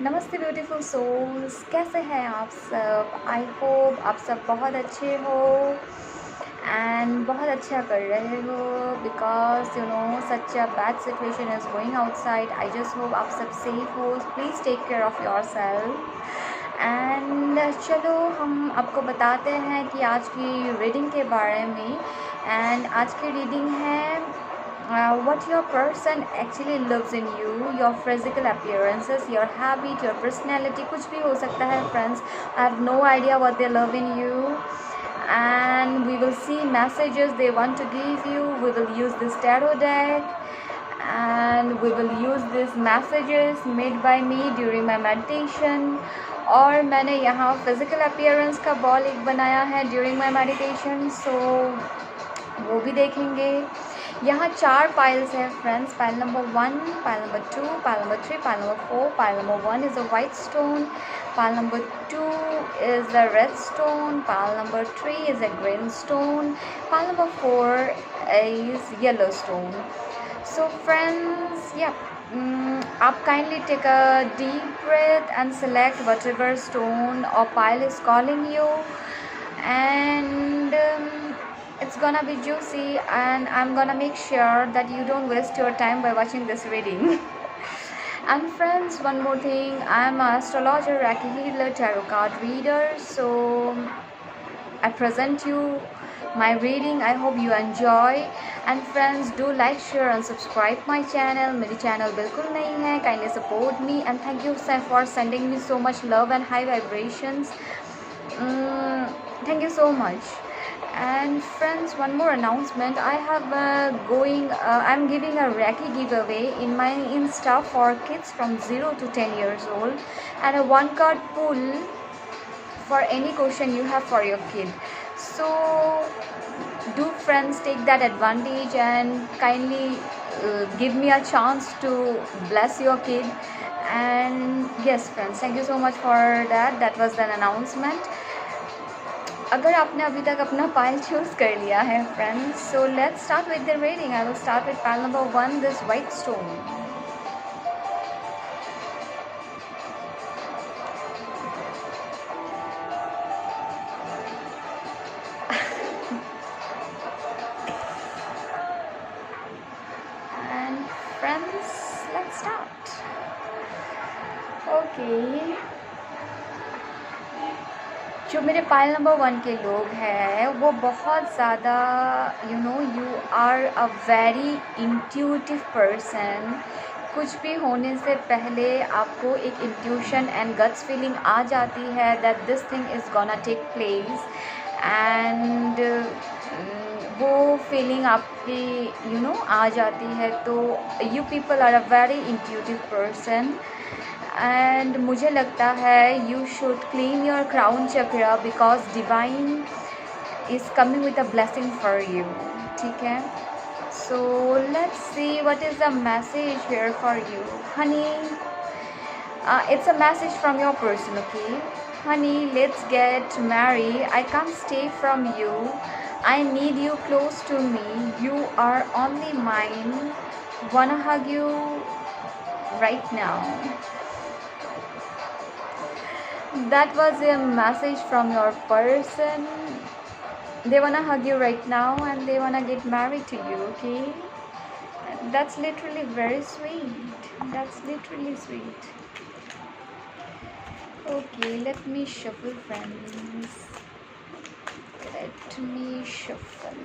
नमस्ते beautiful souls, कैसे हैं आप सब। आई होप आप सब बहुत अच्छे हो एंड बहुत अच्छा कर रहे हो because such a bad situation is going outside. I just hope आप सब सेफ हो। Please take care of your self and चलो हम आपको बताते हैं कि आज की रीडिंग के बारे में। एंड आज की रीडिंग है what your person actually loves in you, your physical appearances, your habit, your personality, कुछ भी हो सकता है friends. I have no idea what they love in you and we will see messages they want to give you. We will use this tarot deck and we will use these messages made by me during my meditation. और मैंने यहाँ physical appearance का ball एक बनाया है during my meditation, so वो भी देखेंगे। यहाँ 4 पाइल्स है friends. Pile number 1, pile number 2, pile number 3, pile number 4। Pile number 1 is a white stone, pile number 2 is a red stone, pile number 3 is a green stone, pile number 4 is yellow stone. So friends आप kindly take a deep breath and select whatever stone or pile is calling you and it's gonna be juicy and I'm gonna make sure that you don't waste your time by watching this reading. And friends, one more thing, I'm an astrologer, Reiki healer, tarot card reader, so I present you my reading. I hope you enjoy and friends do like, share and subscribe my channel. मेरी channel बिल्कुल नहीं है, kindly support me and thank you for sending me so much love and high vibrations. Thank you so much. And friends, one more announcement. I have I'm giving a Reiki giveaway in my Insta for kids from 0 to 10 years old and a 1 card pull for any question you have for your kid. So do friends take that advantage and kindly give me a chance to bless your kid. And yes friends, thank you so much for that was an announcement. अगर आपने अभी तक अपना pile choose कर लिया है friends, so let's start with the reading. I will start with pile number 1, this white stone. And friends, let's start. Okay. जो मेरे पाइल नंबर 1 के लोग हैं वो बहुत ज़्यादा you are a very intuitive person. कुछ भी होने से पहले आपको एक इंट्यूशन एंड गट्स फीलिंग आ जाती है that this thing is gonna take place एंड वो फीलिंग आपकी आ जाती है. तो you people are a very intuitive person and मुझे लगता है you should clean your crown chakra because divine is coming with a blessing for you. ठीक है, so let's see what is the message here for you Honey. It's a message from your person, okay? Honey, let's get married. I can't stay from you. I need you close to me. You are only mine. Wanna hug you right now. That was a message from your person. They wanna hug you right now and they wanna get married to you, okay? That's literally very sweet. That's literally sweet. Okay, let me shuffle friends. Let me shuffle.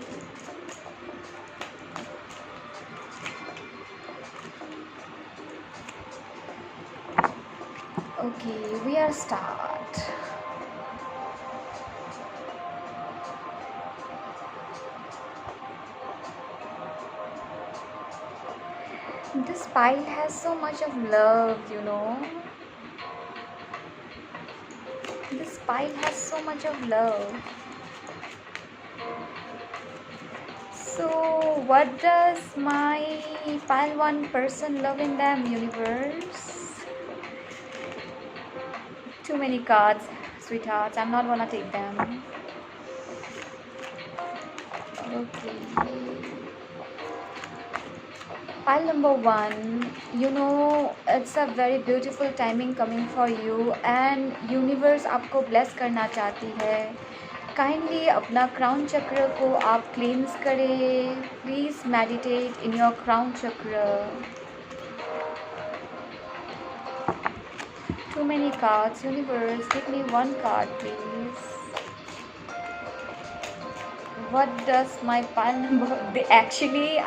Okay, we are start. This pile has so much of love, This pile has so much of love. So what does my pile 1 person love in them, universe? Too many cards, sweethearts. I'm not gonna take them. Okay. Pile number one, it's a very beautiful timing coming for you and universe आपको bless करना चाहती है. Kindly अपना crown चक्र को आप क्लींस करें. Please meditate in your crown चक्र. Too many cards. Universe, give me one card, please. What does my pile number?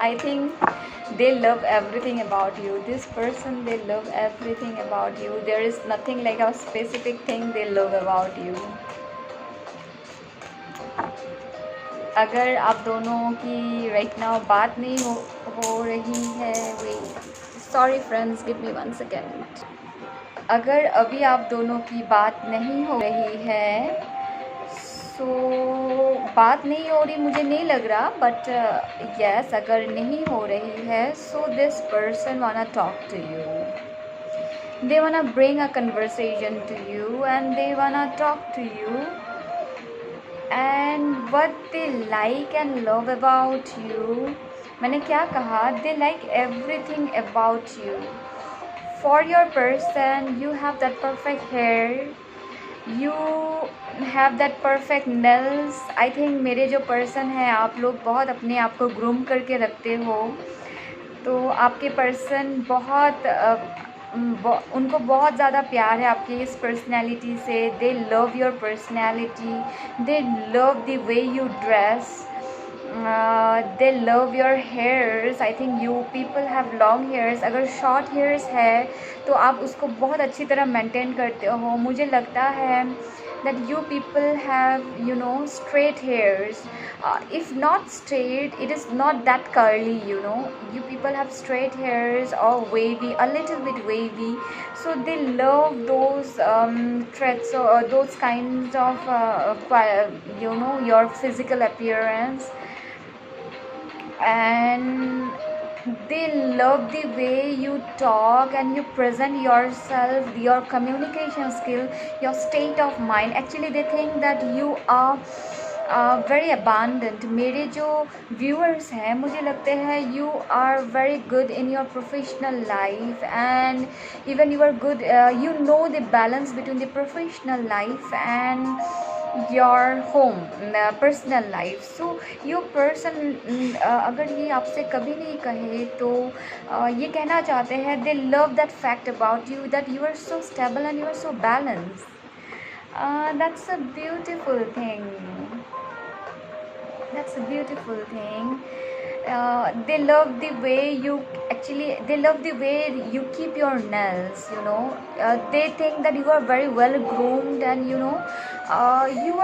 I think they love everything about you. This person, they love everything about you. There is nothing like a specific thing they love about you. अगर आप दोनों की right now बात नहीं हो रही है, wait, sorry friends, give me 1 second. अगर अभी आप दोनों की बात नहीं हो रही है, सो बात नहीं हो रही मुझे नहीं लग रहा, बट यस, अगर नहीं हो रही है, so this person wanna talk to you. They wanna bring a conversation to you and they wanna talk to you, and what they like and love about you. मैंने क्या कहा? They like everything about you. For your person, you have that perfect hair, you have that perfect nails. I think मेरे जो person हैं, आप लोग बहुत अपने आप को ग्रूम करके रखते हो, तो आपके पर्सन उनको बहुत ज़्यादा प्यार है आपकी इस पर्सनैलिटी से. दे love your personality, they love the way you dress, they love your hairs. I think you people have long hairs. अगर शॉर्ट हेयर्स है तो आप उसको बहुत अच्छी तरह मेंटेन करते हो. मुझे लगता है that you people have straight hairs. If not straight, it is not that curly. You people have straight hairs or wavy, a little bit wavy, so they love those traits or those kinds of your physical appearance, and they love the way you talk and you present yourself, your communication skill, your state of mind. Actually they think that you are very abundant. मेरे जो viewers हैं, मुझे लगते हैं you are very good in your professional life, and even you are good, you know the balance between the professional life and your home personal life. So your person, अगर ये आपसे कभी नहीं कहे तो ये कहना चाहते हैं, they love that fact about you, that you are so stable and you are so balanced. That's a beautiful thing. That's a beautiful thing. They love the way you they love the way you keep your nails. They think that you are very well groomed, and you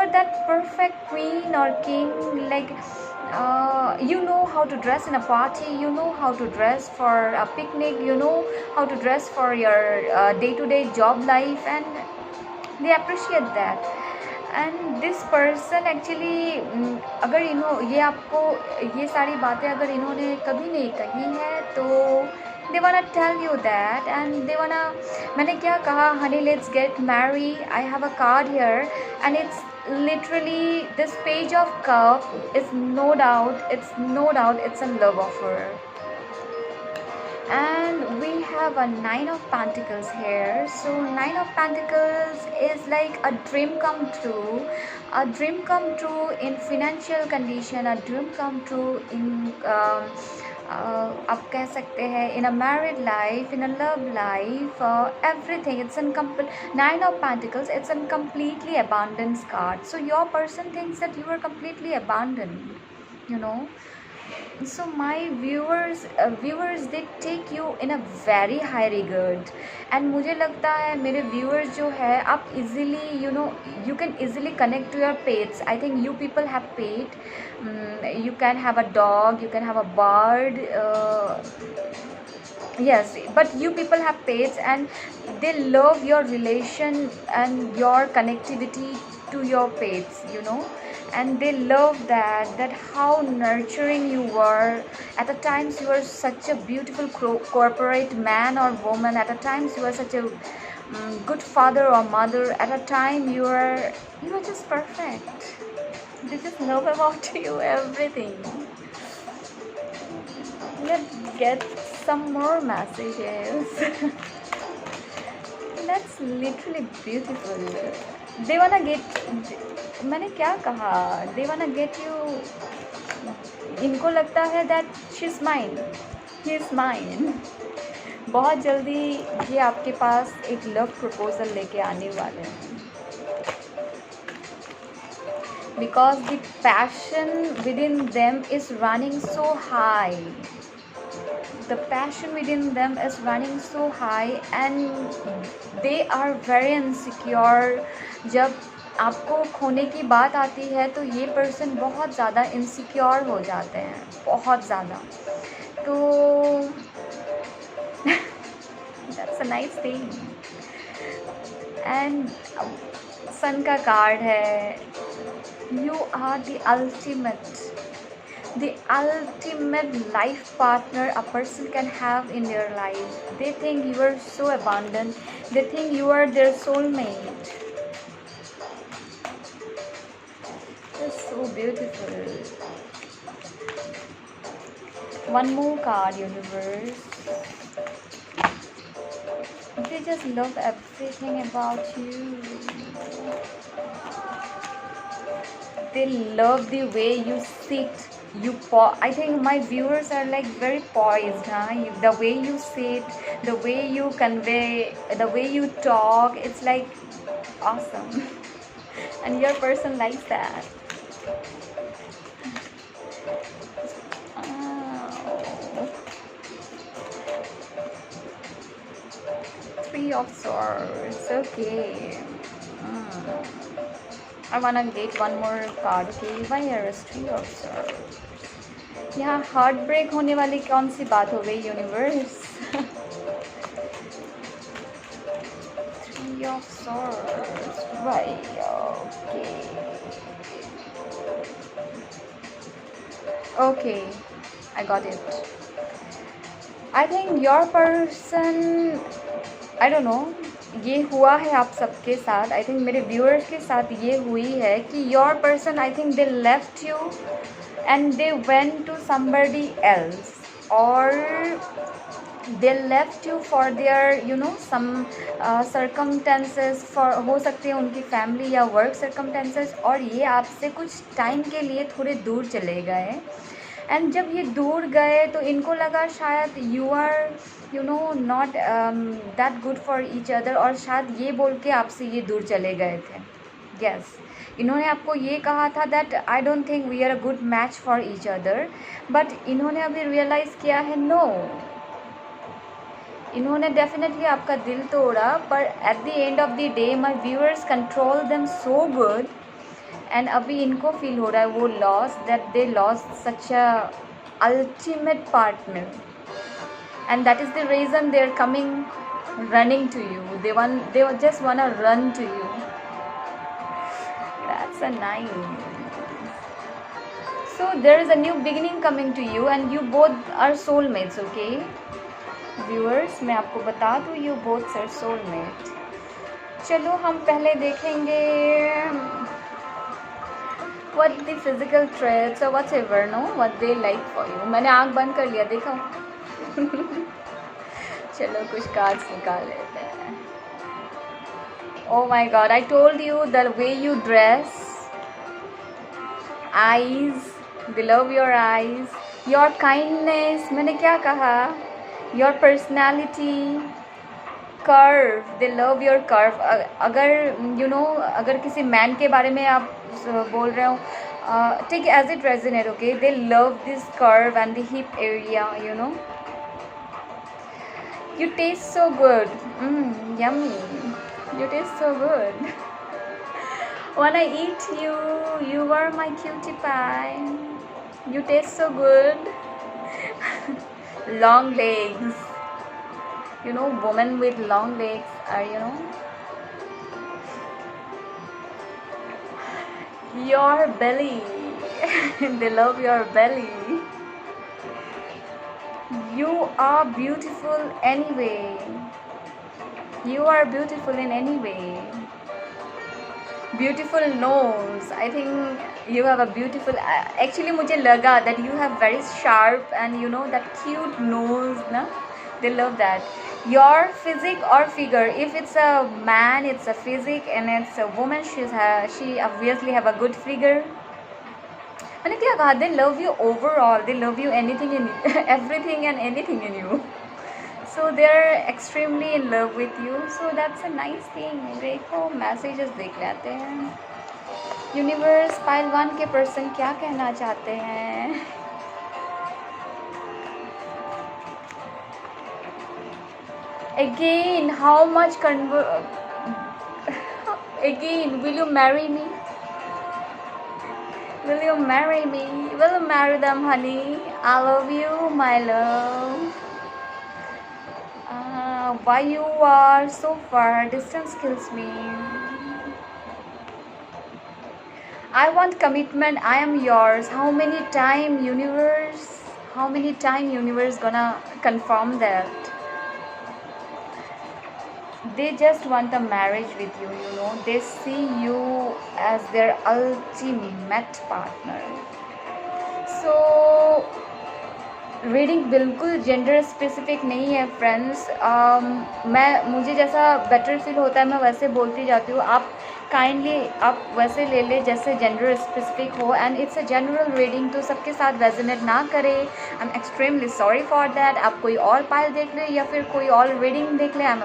are that perfect queen or king. Like you know how to dress in a party, you know how to dress for a picnic, you know how to dress for your day-to-day job life, and they appreciate that. And this person actually, अगर ये आपको ये सारी बातें अगर इन्होंने कभी नहीं कही है, तो they wanna tell you that, and they wanna, मैंने क्या कहा, honey let's get marry. I have a card here and it's literally this page of cup is no doubt it's a love offer. And we have a 9 of Pentacles here. So 9 of Pentacles is like a dream come true in financial condition, a dream come true in आप कह सकते हैं in a married life, in a love life, everything. It's 9 of Pentacles, it's a completely abundance card. So your person thinks that you are completely abandoned. So my viewers they take you in a very high regard, and मुझे लगता है मेरे viewers जो है, आप easily you can easily connect to your pets. I think you people have pet, you can have a dog, you can have a bird, yes, but you people have pets and they love your relation and your connectivity to your pets, and they love that how nurturing you were. At the times you were such a beautiful corporate man or woman. At the times you were such a good father or mother. At a time you were just perfect. They just love about you everything. Let's get some more messages. That's literally beautiful. They wanna get, मैंने क्या कहा, they wanna get you, इनको लगता है that she's mine, he is mine. बहुत जल्दी ये आपके पास एक लव प्रपोजल लेके आने वाले हैं, because the passion within them is running so high. The passion within them is running so high and they are very insecure. जब आपको खोने की बात आती है तो ये पर्सन बहुत ज़्यादा इनसिक्योर हो जाते हैं, बहुत ज़्यादा. तो that's a nice thing. And सन का कार्ड है. You are the ultimate life partner a person can have in their life. They think you are so abundant. They think you are their soulmate. It's so beautiful. One more card, universe. They just love everything about you. They love the way you sit. I think my viewers are like very poised, huh? The way you sit, the way you convey, the way you talk, it's like awesome. And your person likes that. Oh. Three of Swords. Okay. I wanna get one more card. Okay, why here is Three of Swords? यहाँ heart break होने वाली कौन सी बात हो गई universe? Three of Swords. Why? Okay. Okay, I got it. I think your person, I don't know, ये हुआ है आप सबके साथ. आई थिंक मेरे व्यूअर्स के साथ ये हुई है कि your person, I think they left you and they went to somebody else, और they left you for their some circumstances, for हो सकते हैं उनकी फैमिली या वर्क सर्कमटेंसेस, और ये आपसे कुछ टाइम के लिए थोड़े दूर चले गए. एंड जब ये दूर गए तो इनको लगा शायद you are not that good for each other, और शायद ये बोल के आपसे ये दूर चले गए थे. यस, इन्होंने आपको ये कहा था that I don't think we are a good match for each other, but इन्होंने अभी रियलाइज़ किया है नो, इन्होंने डेफिनेटली आपका दिल तोड़ा, पर at the end of the day my viewers control them so good, and अभी इनको फील हो रहा है वो loss, that they loss such a ultimate partner, and that is the reason they are coming running to you. They just want to run to you. That's a nice. So there is a new beginning coming to you and you both are soulmates. Okay viewers, मैं आपको बता दूँ, you both are soulmates. चलो हम पहले देखेंगे what the physical traits or whatever, no, what they like for you. मैंने आँख बंद कर लिया, देखा. चलो कुछ कार्ड्स निकाल लेते हैं. Oh my God, I told you the way you dress, eyes, they love your eyes, your kindness, मैंने क्या कहा, your personality, curve, they love your curve. अगर अगर किसी मैन के बारे में आप बोल रहे हो, take as it resonate. Okay, they love this curve and the hip area. You taste so good. Yummy. You taste so good. When I eat you, you are my cutie pie. You taste so good. Long legs. Women with long legs are, your belly. They love your belly. You are beautiful anyway. You are beautiful in any way. Beautiful nose. I think You have a beautiful, actually मुझे लगा that you have very sharp and you know that cute nose ना, they love that. Your physique or figure, if it's a man it's a physique and it's a woman she obviously have a good figure. मैंने क्या कहा, they love you overall, they love you anything in everything and anything in you, so they're extremely in love with you, so that's a nice thing. देखो messages देख लेते हैं. Universe pile 1 के person क्या कहना चाहते हैं. Again how much again will you marry me, will you marry me, will you marry them honey, I love you my love. Why you are so far, distance kills me. I want commitment, I am yours. How many time universe, how many time universe gonna confirm that? They just want a marriage with you, you know, they see you as their ultimate partner. So reading बिल्कुल gender specific नहीं है friends. मुझे जैसा better feel होता है मैं वैसे बोलती जाती हूँ. आप काइंडली आप वैसे ले ले जैसे जेंडर स्पेसिफिक हो, and it's a general reading, तो सबके साथ रेजोनेट ना करे. I am extremely sorry for that. आप कोई और पाइल देख ले या फिर कोई और रीडिंग देख ले, I am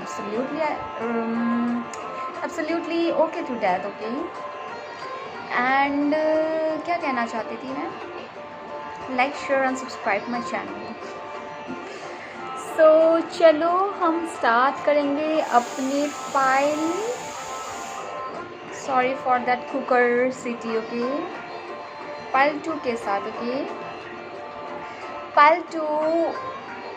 absolutely okay to that. Okay, and क्या कहना चाहती थी मैं, like share and subscribe my channel. So चलो हम स्टार्ट करेंगे अपनी file. Sorry for that cooker city. Okay, file 2 के साथ. Okay, file 2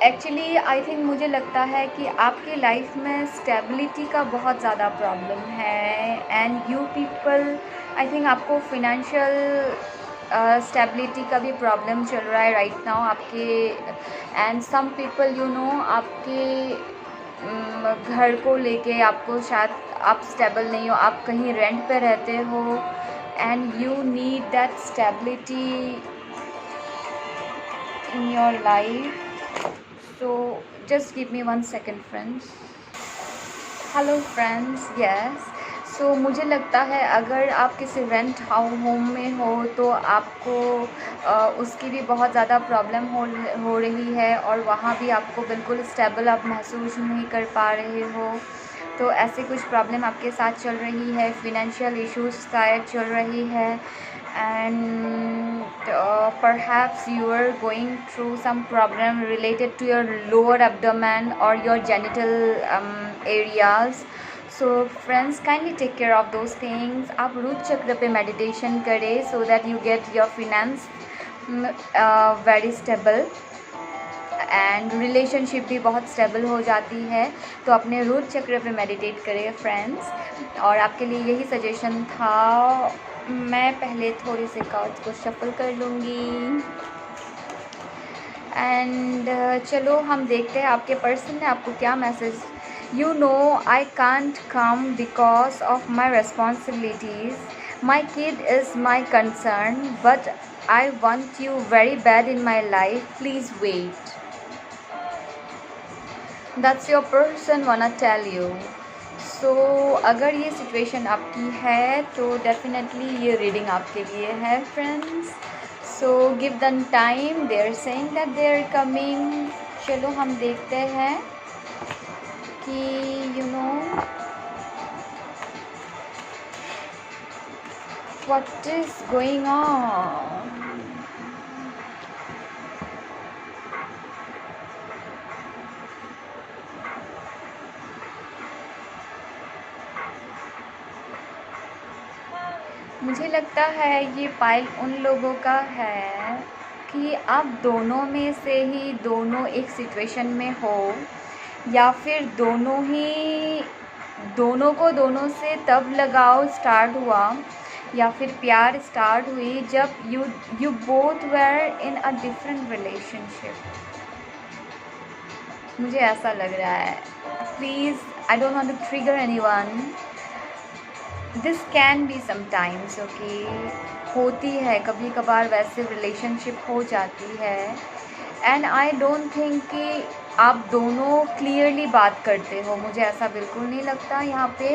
actually I think मुझे लगता है कि आपकी लाइफ में स्टेबिलिटी का बहुत ज़्यादा प्रॉब्लम है, and you people I think आपको फिनेंशियल स्टेबिलिटी का भी प्रॉब्लम चल रहा है राइट नाउ आपके. And some people you know आपके घर को लेके आपको शायद आप स्टेबल नहीं हो, आप कहीं रेंट पे रहते हो, and you need that stability in your life. So just give me 1 second friends. Hello friends, yes. So मुझे लगता है अगर आप किसी रेंट होम में हो तो आपको उसकी भी बहुत ज़्यादा प्रॉब्लम हो रही है, और वहाँ भी आपको बिल्कुल स्टेबल आप महसूस नहीं कर पा रहे हो. तो ऐसे कुछ प्रॉब्लम आपके साथ चल रही है, फिनेंशियल इश्यूज शायद चल रही है, and perhaps you are going through some problem related to your lower abdomen or your genital areas. So friends, kindly take care of those things. आप रूट चक्र पे मेडिटेशन करें so that you get your finance very stable, and relationship भी बहुत stable हो जाती है. तो अपने रूट चक्र पे मेडिटेट करें फ्रेंड्स. और आपके लिए यही सजेशन था. मैं पहले थोड़ी से कार्ड्स को शफल कर लूँगी, एंड चलो हम देखते हैं आपके पर्सन ने आपको क्या message. You know, I can't come because of my responsibilities. My kid is my concern, but I want you very bad in my life. Please wait. That's your person wanna tell you. So, अगर ये situation आपकी है तो definitely ये reading आपके लिए है friends. So, give them time. They are saying that they are coming. चलो हम देखते हैं कि you know what is going on. मुझे लगता है ये पाइल उन लोगों का है कि आप दोनों में से ही दोनों एक सिचुएशन में हो, या फिर दोनों को दोनों से तब लगाव स्टार्ट हुआ या फिर प्यार स्टार्ट हुई जब you both were in a different relationship. मुझे ऐसा लग रहा है. Please, I don't want to trigger anyone. This can be sometimes. Okay, होती है, कभी कभार वैसे रिलेशनशिप हो जाती है। एंड आई डोंट थिंक कि आप दोनों क्लियरली बात करते हो, मुझे ऐसा बिल्कुल नहीं लगता यहाँ पे।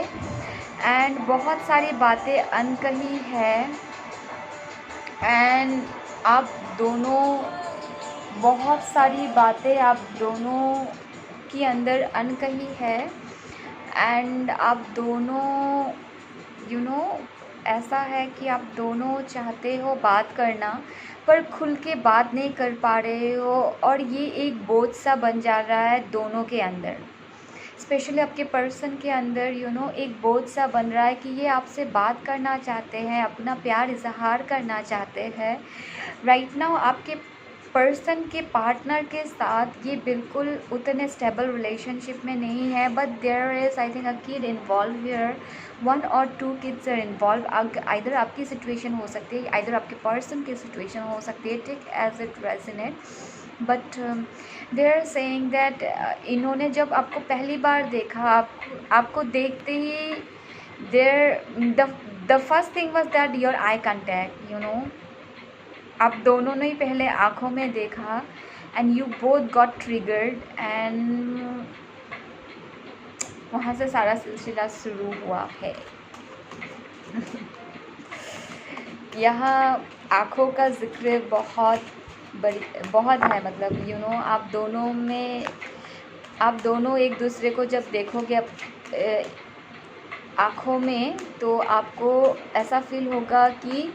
एंड बहुत सारी बातें अनकही है, एंड आप दोनों, बहुत सारी बातें आप दोनों के अंदर अनकही है। एंड आप दोनों ऐसा है कि आप दोनों चाहते हो बात करना, पर खुल के बात नहीं कर पा रहे हो, और ये एक बोझ सा बन जा रहा है दोनों के अंदर। स्पेशली आपके पर्सन के अंदर एक बोझ सा बन रहा है कि ये आपसे बात करना चाहते हैं, अपना प्यार इजहार करना चाहते हैं। राइट नाउ आपके पर्सन के पार्टनर के साथ ये बिल्कुल उतने स्टेबल रिलेशनशिप में नहीं है, but there is I think a kid involve here, 1 or 2 kids are involve. Either आपकी सिचुएशन हो सकती है, आइदर आपके पर्सन की सिचुएशन हो सकती है, take as it resonate. But they are saying that इन्होंने जब आपको पहली बार देखा, आपको देखते ही there the first thing was that your eye contact, आप दोनों ने ही पहले आँखों में देखा, and you both got triggered, and वहाँ से सारा सिलसिला शुरू हुआ है। यहाँ आँखों का जिक्र बहुत है, मतलब आप दोनों एक दूसरे को जब देखोगे आँखों में, तो आपको ऐसा फील होगा कि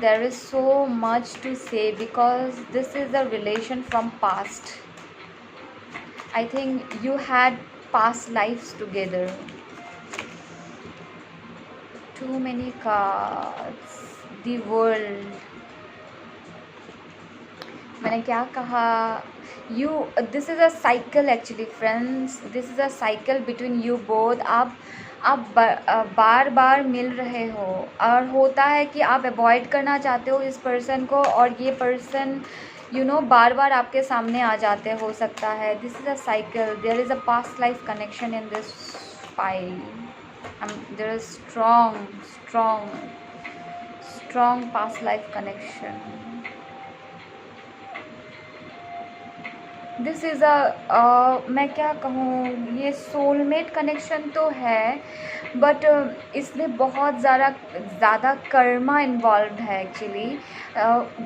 there is so much to say, because this is a relation from past. I think you had past lives together. Too many cards. The world. मैंने क्या कहा? This is a cycle actually, friends. This is a cycle between you both. आप बार बार मिल रहे हो, और होता है कि आप अवॉइड करना चाहते हो इस पर्सन को, और ये पर्सन बार बार आपके सामने आ जाते हो सकता है। This is a cycle. There is a past life connection in this file. There is strong past life connection. This is मैं क्या कहूँ, ये सोलमेट कनेक्शन तो है, बट इसमें बहुत ज़्यादा कर्मा इन्वॉल्व है एक्चुअली।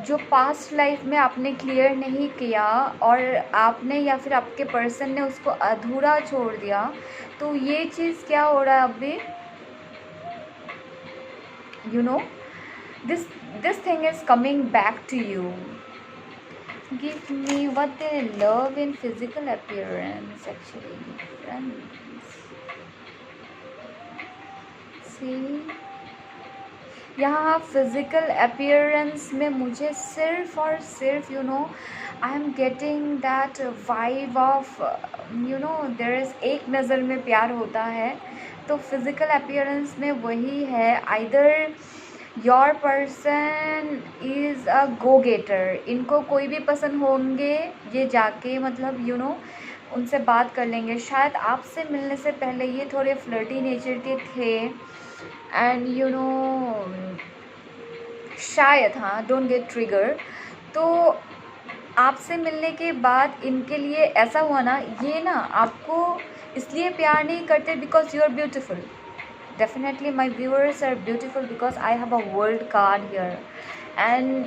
जो पास्ट लाइफ में आपने क्लियर नहीं किया, और आपने या फिर आपके पर्सन ने उसको अधूरा छोड़ दिया, तो ये चीज़ क्या हो रहा है अभी, this thing is coming back to you. Give me what they love in physical appearance actually, friends. See, यहाँ फिज़िकल अपीयरेंस में मुझे सिर्फ और सिर्फ I am getting that vibe of their is, एक नज़र में प्यार होता है, तो फिज़िकल अपीयरेंस में वही है। Either your person is a go getter, इनको कोई भी पसंद होंगे, ये जाके मतलब उनसे बात कर लेंगे। शायद आपसे मिलने से पहले ये थोड़े फ्लर्टी नेचर के थे, एंड शायद, हाँ, डोंट गेट ट्रिगर। तो आपसे मिलने के बाद इनके लिए ऐसा हुआ ना, ये ना आपको इसलिए प्यार नहीं करते because you are beautiful. Definitely my viewers are beautiful because I have a world card here, and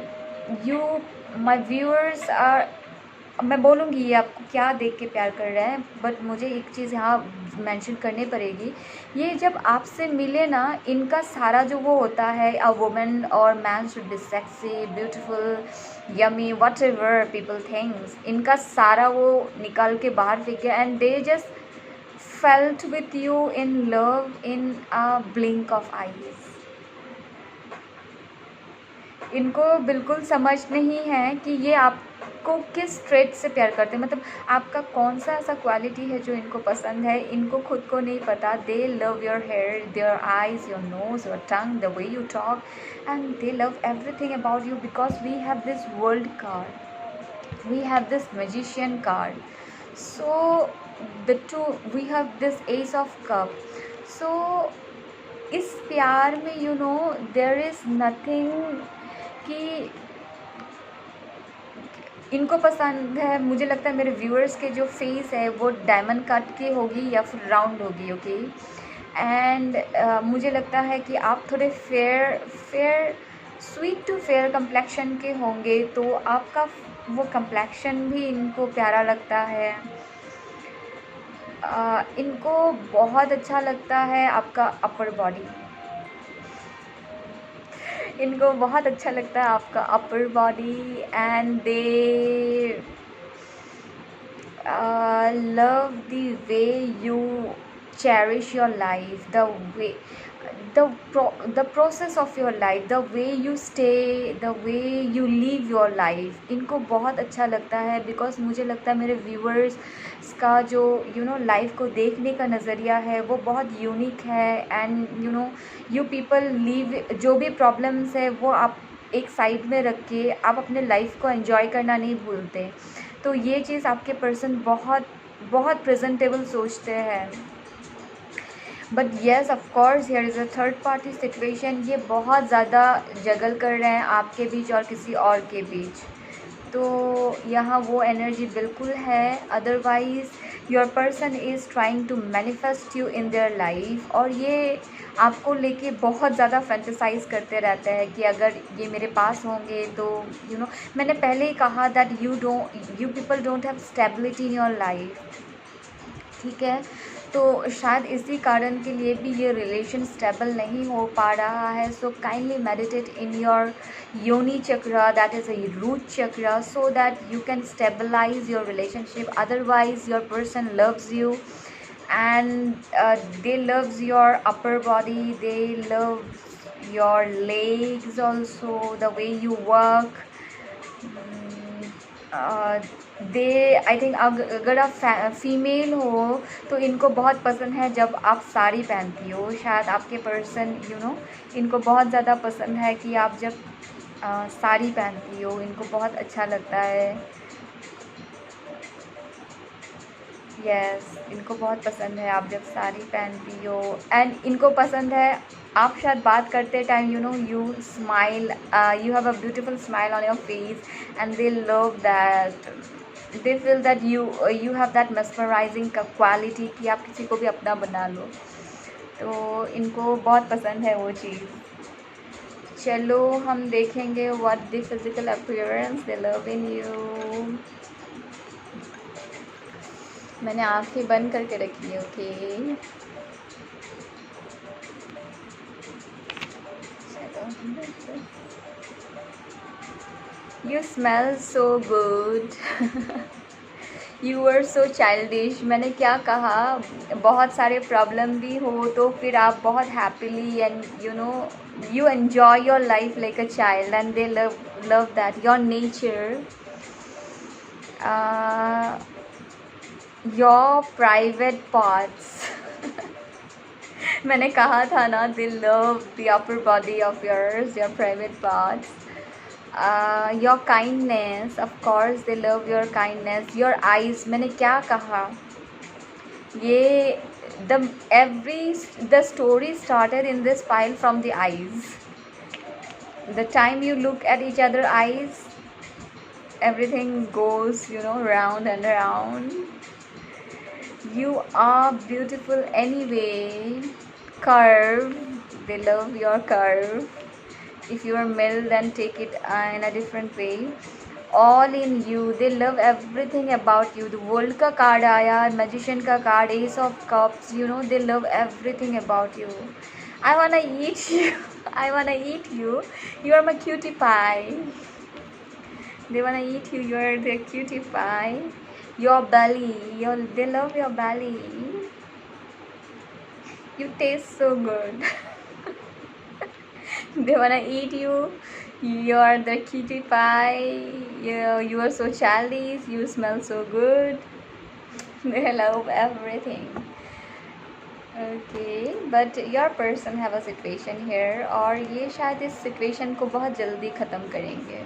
my viewers are, मैं बोलूँगी ये आपको क्या देख के प्यार कर रहे हैं, बट मुझे एक चीज़ यहाँ मेंशन करनी पड़ेगी। ये जब आपसे मिले ना, इनका सारा जो वो होता है, अ वुमन और man should be sexy, beautiful, yummy, whatever people things, इनका सारा वो निकाल के बाहर फेंके, and they just felt with you in love in a blink of eyes. इनको बिल्कुल समझ नहीं है कि ये आपको किस ट्रेट से प्यार करते हैं, मतलब आपका कौन सा ऐसा क्वालिटी है जो इनको पसंद है, इनको खुद को नहीं पता। They love your hair, your eyes, your nose, your tongue, the way you talk, and they love everything about you, because we have this world card, we have this magician card, so we have this ace of cup. So इस प्यार में there is nothing कि इनको पसंद है। मुझे लगता है मेरे व्यूअर्स के जो फेस है वो डायमंड कट की होगी या फिर राउंड होगी, ओके। एंड मुझे लगता है कि आप थोड़े fair sweet to fair complexion के होंगे, तो आपका वो कम्प्लेक्शन भी इनको प्यारा लगता है। इनको बहुत अच्छा लगता है आपका अपर बॉडी, इनको बहुत अच्छा लगता है आपका upper body. And they love the way you cherish your life, the process of your life, the way you stay, the way you live your life, इनको बहुत अच्छा लगता है। बिकॉज मुझे लगता है मेरे व्यूअर्स का जो लाइफ को देखने का नज़रिया है वो बहुत यूनिक है। एंड यू पीपल लीव, जो भी प्रॉब्लम्स है वो आप एक साइड में रख के आप अपने लाइफ को एंजॉय करना नहीं भूलते। तो ये चीज़ आपके पर्सन बहुत बहुत प्रेजेंटेबल सोचते हैं। But yes of course here is a third party situation, ये बहुत ज़्यादा जगल कर रहे हैं आपके बीच और किसी और के बीच। तो यहाँ वो एनर्जी बिल्कुल है। Otherwise your person is trying to manifest you in their life, और ये आपको लेके बहुत ज़्यादा फैंटेसाइज करते रहते हैं कि अगर ये मेरे पास होंगे तो मैंने पहले ही कहा that you people don't have stability in your life, ठीक है। तो शायद इसी कारण के लिए भी ये रिलेशन स्टेबल नहीं हो पा रहा है। So kindly meditate in your yoni chakra, that is a root chakra, so that you can stabilise your relationship. Otherwise your person loves you and they loves your upper body, they love your legs also, the way you work, they I think अगर आप female हो तो इनको बहुत पसंद है जब आप साड़ी पहनती हो। शायद आपके पर्सन इनको बहुत ज़्यादा पसंद है कि आप जब साड़ी पहनती हो, इनको बहुत अच्छा लगता है। यस इनको बहुत पसंद है आप जब साड़ी पहनती हो। एंड इनको पसंद है आप शायद बात करते time you smile, you have a beautiful smile on your face, and they love that, they feel that you have that mesmerising quality कि आप किसी को भी अपना बना लो। तो इनको बहुत पसंद है वो चीज़। चलो हम देखेंगे what the physical appearance they love in you. मैंने आँखें बंद करके रखी है, okay. You smell so good. You are so childish. मैंने क्या कहा, बहुत सारे प्रॉब्लम भी हो तो फिर आप बहुत happily and you enjoy your life like a child, and they love that your nature, your private parts. मैंने कहा था ना, they love the upper body of yours, your private parts. Your kindness, of course they love your kindness. Your eyes, मैंने क्या कहा, ये the story started in this pile from the eyes. The time you look at each other eyes, everything goes round and round. You are beautiful anyway. Curve, they love your curve. If you are male, then take it in a different way. All in you, they love everything about you. The world का card आया, magician का card, ace of cups, they love everything about you. I wanna eat you. I wanna eat you. You are my cutie pie. They wanna eat you. You are their cutie pie. Your belly, they love your belly. You taste so good. They wanna eat you. You are the cutie pie. You are so childish. You smell so good. They love everything. Okay, but your person have a situation here, और ये शायद इस situation को बहुत जल्दी ख़त्म करेंगे.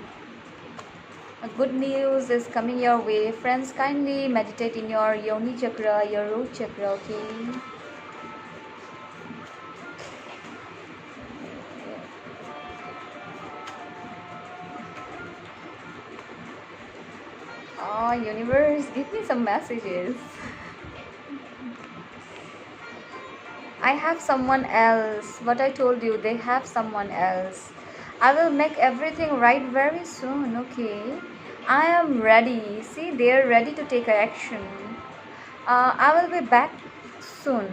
A good news is coming your way. Friends, kindly meditate in your yoni chakra, your root chakra, okay? Universe, give me some messages. I have someone else. What I told you, they have someone else. I will make everything right very soon, okay? I am ready. See, they are ready to take action. I will be back soon.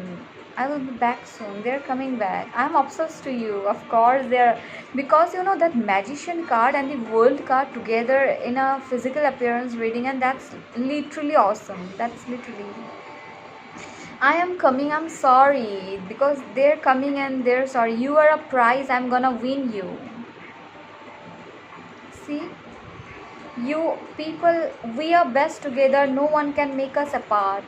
I will be back soon. They're coming back. I'm obsessed to you. Of course, they're because you know that magician card and the world card together in a physical appearance reading, and that's literally awesome. That's literally. I am coming. I'm sorry because they're coming and they're sorry. You are a prize. I'm gonna win you. See, you people, we are best together. No one can make us apart.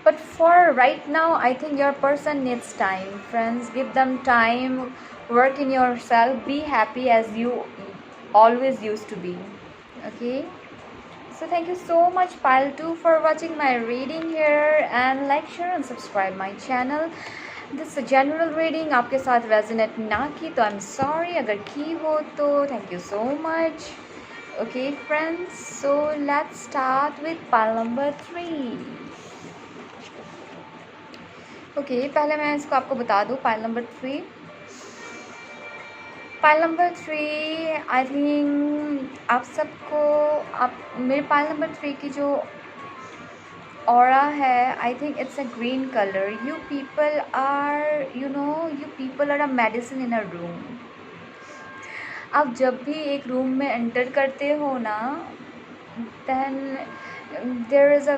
But for right now, I think your person needs time. Friends, give them time. Work in yourself. Be happy as you always used to be. Okay. So thank you so much Pile 2 for watching my reading here, and like, share and subscribe my channel. This general reading आपके साथ resonate ना की तो I'm sorry, अगर की हो तो thank you so much. Okay friends, so let's start with pile number 3. Okay, पहले मैं इसको आपको बता दूँ pile number 3. Pile number 3 I think आप सबको आप मेरे पाइल नंबर 3 की जो ऑरा है, I think it's a green colour. You people are a medicine in a room. आप जब भी एक रूम में एंटर करते हो ना, then there is a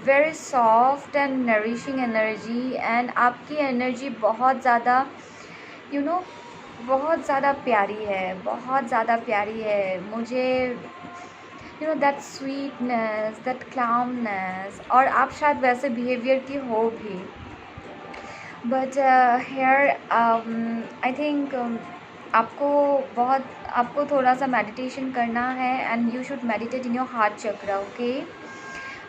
very soft and nourishing energy, and आपकी एनर्जी बहुत ज़्यादा बहुत ज़्यादा प्यारी है, बहुत ज़्यादा प्यारी है. मुझे दैट स्वीटनेस, दैट क्लामनेस, और आप शायद वैसे बिहेवियर की हो भी, बट हेयर आई थिंक आपको थोड़ा सा मेडिटेशन करना है, and you should meditate in your heart chakra. Okay,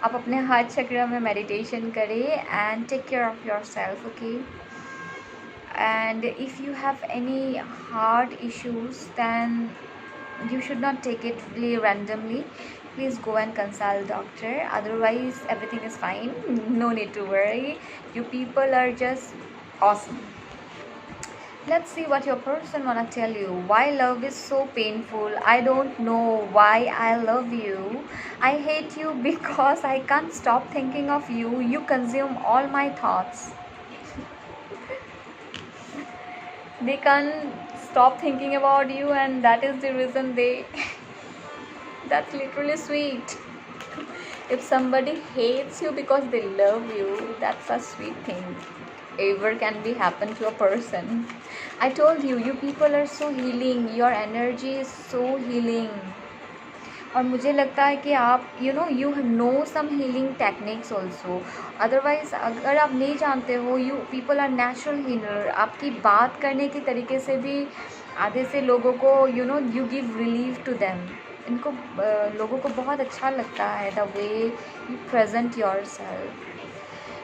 आप अपने हार्ट चक्रा में मेडिटेशन करें and take care of your self. Okay, and if you have any heart issues, then you should not take it really randomly. Please go and consult doctor, otherwise everything is fine. No need to worry, you people are just awesome. Let's see what your person wanna tell you. Why love is so painful. I don't know why I love you. I hate you because I can't stop thinking of you. You consume all my thoughts. They can't stop thinking about you, and that is the reason they that's literally sweet. If somebody hates you because they love you, that's a sweet thing ever can be happen to a person. I told you, you people are so healing. Your energy is so healing. और मुझे लगता है कि आप you know some healing techniques also. Otherwise अगर आप नहीं जानते हो, you people are natural healer. आपकी बात करने के तरीके से भी आधे से लोगों को you give relief to them. इनको लोगों को बहुत अच्छा लगता है the way you present your self.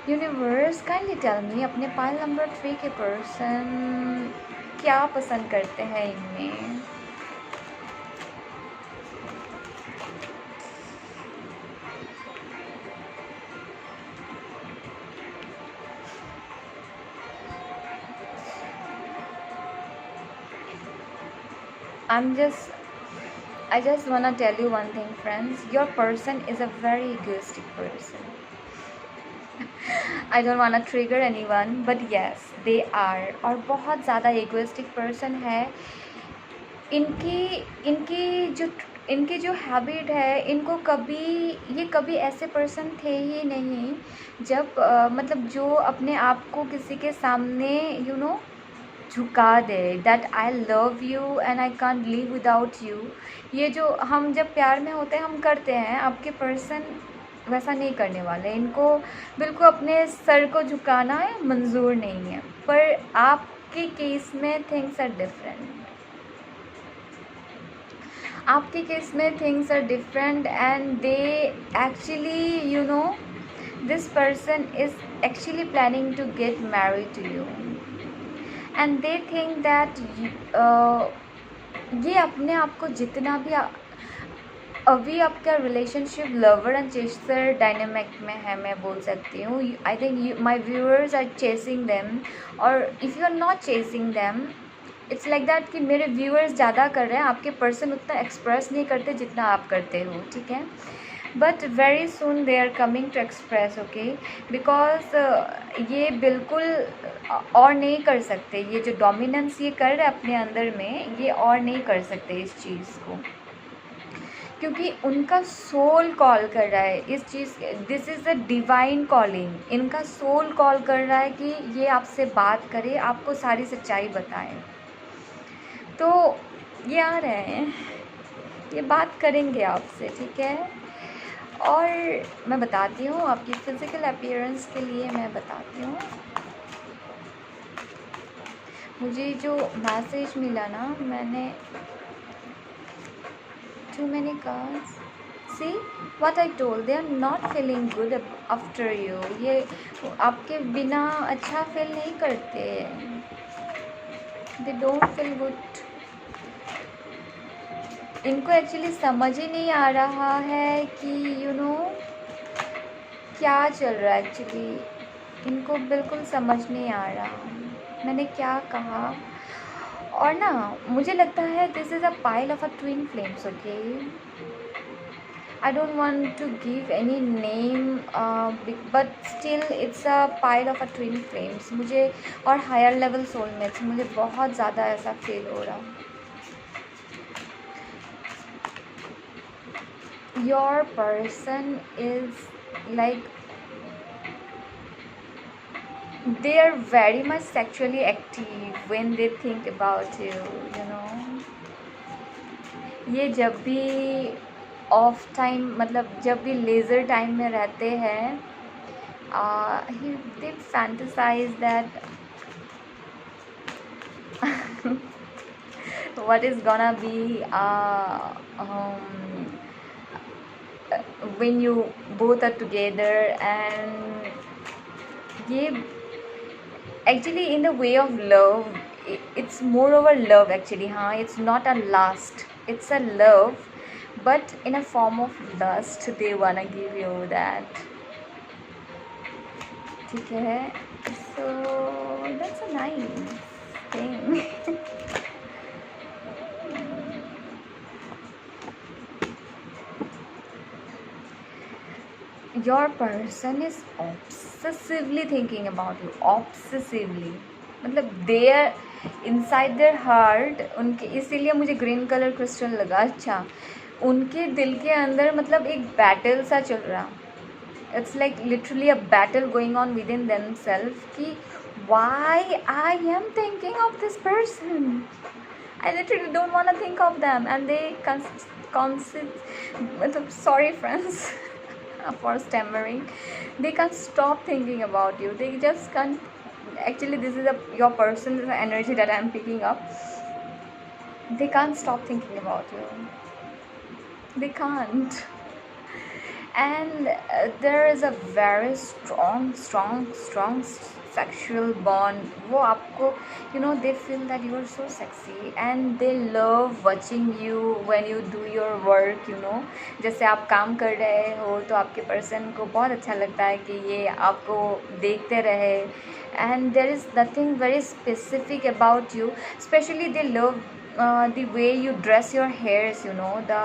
Universe kindly tell me, अपने पाइल नंबर 3 के पर्सन क्या पसंद करते हैं इनमें. I just wanna tell you one thing, friends. Your person is a very egoistic person. I don't wanna trigger anyone, but yes, they are. और बहुत ज़्यादा egoistic person है. इनकी जो हैबिट है, इनको कभी ऐसे पर्सन थे ही नहीं जब मतलब जो अपने आप को किसी के सामने झुका दे. That I love you and I can't live without you. ये जो हम जब प्यार में होते हैं हम करते हैं, आपके पर्सन वैसा नहीं करने वाले. इनको बिल्कुल अपने सर को झुकाना है मंजूर नहीं है. पर आपके केस में थिंग्स आर डिफरेंट. आपके केस में things are different, and they actually this person is actually planning to get married to you. And they think that ये अपने आप को जितना भी अभी आपका relationship lover and chaser dynamic में है, मैं बोल सकती हूँ। I think my viewers are chasing them, और if you are not chasing them, it's like that कि मेरे व्यूअर्स ज़्यादा कर रहे हैं, आपके पर्सन उतना एक्सप्रेस नहीं करते जितना आप करते हो, ठीक है। But very soon they are coming to express, okay, because ये बिल्कुल और नहीं कर सकते। ये जो डोमिनेंस ये कर रहे हैं अपने अंदर में, ये और नहीं कर सकते इस चीज़ को, क्योंकि उनका सोल कॉल कर रहा है इस चीज़। This is a divine calling. इनका सोल कॉल कर रहा है कि ये आपसे बात करे, आपको सारी सच्चाई बताए। तो ये आ रहे हैं, ये बात करेंगे आपसे, ठीक है। और मैं बताती हूँ आपकी फ़िज़िकल अपीयरेंस के लिए, मैं बताती हूँ मुझे जो मैसेज मिला ना, मैंने too many cards. See what I told, they are not feeling good after you. ये आपके बिना अच्छा फील नहीं करते, they don't feel good. इनको एक्चुअली समझ ही नहीं आ रहा है कि क्या चल रहा है। एक्चुअली इनको बिल्कुल समझ नहीं आ रहा मैंने क्या कहा। और ना मुझे लगता है this is a pile of a twin flames, okay. I don't want to give any name, but still it's a pile of a twin flames. मुझे और हायर लेवल सोलमेट्स, मुझे बहुत ज़्यादा ऐसा फील हो रहा। Your person is like they are very much sexually active when they think about you, you know. ये जब भी ऑफ टाइम, मतलब जब भी लेज़र टाइम में रहते हैं, they fantasize that what is gonna be when you both are together, and ये actually in the way of love, it's more over love actually, हाँ, it's not a lust, it's a love, but in a form of lust they wanna give you that, ठीक है। So that's a nice thing. Your person is obsessively thinking about you, obsessively, मतलब there inside their heart, उनके, इसीलिए मुझे green colour crystal लगा। अच्छा, उनके दिल के अंदर मतलब एक बैटल सा चल रहा। It's like literally a battle going on within themselves कि why I am thinking of this person, I literally don't want to think of them, and they sorry friends for stammering, they can't stop thinking about you. They just can't. Actually, this is your person's energy that I'm picking up. They can't stop thinking about you. They can't. And there is a very strong sexual bond. वो आपको they feel that you are so sexy, and they love watching you when you do your work, जैसे आप काम कर रहे हो तो आपके पर्सन को बहुत अच्छा लगता है कि ये आपको देखते रहे, and there is nothing very specific about you, especially they love the way you dress your hairs, the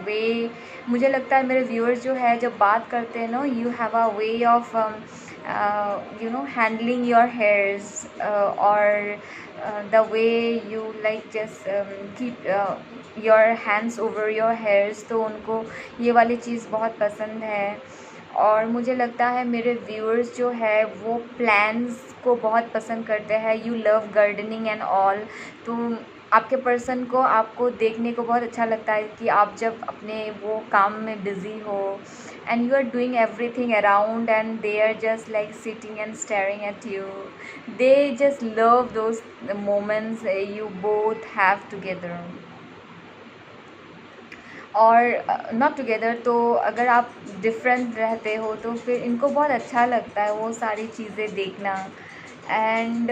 way, मुझे लगता है मेरे व्यूअर्स जो है जब बात करते हैं ना, you have a way of handling your hairs, or the way you like just keep your hands over your hairs, तो उनको ये वाली चीज़ बहुत पसंद है। और मुझे लगता है मेरे व्यूअर्स जो है वो प्लांट्स को बहुत पसंद करते हैं। You love gardening and all, तो आपके पर्सन को आपको देखने को बहुत अच्छा लगता है कि आप जब अपने वो काम में बिज़ी हो, and you are doing everything around, and they are just like sitting and staring at you. They just love those moments you both have together, और नॉट टुगेदर। तो अगर आप डिफरेंट रहते हो तो फिर इनको बहुत अच्छा लगता है वो सारी चीज़ें देखना। एंड